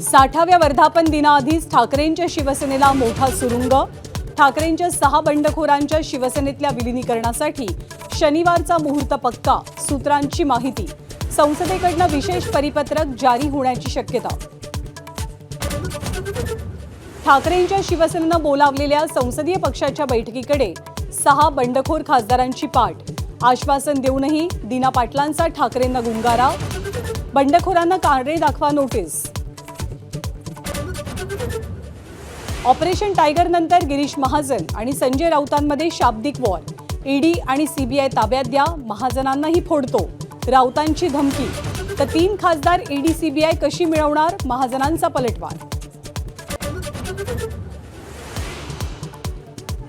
60व्या वर्धापन दिनाआधीच ठाकरेंच्या शिवसेनेला मोठा सुरुंग। ठाकरेंच्या 6 बंडखोरांच्या शिवसेनेतल्या विलीनीकरणासाठी शनिवारचा मुहूर्त पक्का। सूत्रांची माहिती, संसदेकडून विशेष परिपत्रक जारी होण्याची शक्यता। ठाकरेंच्या शिवसेनेनं बोलावलेल्या संसदीय पक्षाच्या बैठकीकडे 6 बंडखोर खासदारांची पाठ। आश्वासन देऊनही दीना पाटलांचा ठाकरेंना गुंगारा। बंडखोरांना कारणे दाखवा नोटीस। ऑपरेशन टायगर नंतर गिरीश महाजन आणि संजय राऊतांमध्ये शाब्दिक वॉर। ईडी आणि सीबीआय ताब्यात द्या, महाजनांनाही फोडतो, राऊतांची धमकी। तर 3 खासदार ईडी सीबीआय कशी मिळवणार, महाजनांचा पलटवार।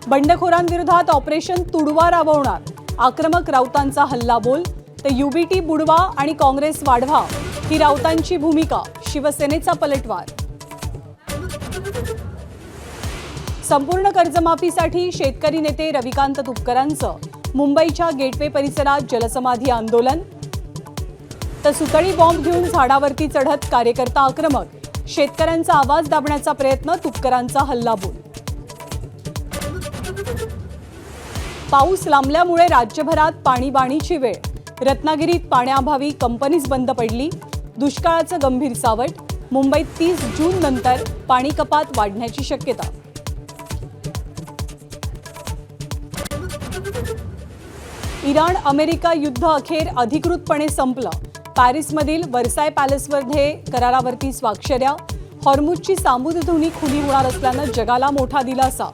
बंडखोरांविरोधात ऑपरेशन तुडवा राबवणार, आक्रमक राऊतांचा हल्लाबोल। तर यूबीटी बुडवा आणि काँग्रेस वाढवा, ही राऊतांची भूमिका, शिवसेनेचा पलटवार। संपूर्ण कर्जमाफीसाठी शेतकरी नेते रविकांत तुपकरांचं मुंबईच्या गेटवे परिसरात जलसमाधी आंदोलन। तर सुतळी बॉम्ब घेऊन झाडावरती चढत कार्यकर्ता आक्रमक, शेतकऱ्यांचा आवाज दाबण्याचा प्रयत्न, तुपकरांचा हल्लाबोल। पाऊस लांबल्यामुळे राज्यभरात पाणीबाणीची वेळ। रत्नागिरीत पाण्याअभावी कंपनीज बंद पडली, दुष्काळाचं गंभीर सावट। मुंबईत 30 जून नंतर पाणी कपात वाढण्याची शक्यता। इराण अमेरिका युद्ध अखेर अधिकृतपणे संपलं। पॅरिसमधील वर्साय पॅलेसमध्ये करारावरती स्वाक्षऱ्या। हॉर्मुझची सामुद्रधुनी खुली होणार असल्यानं जगाला मोठा दिलासा।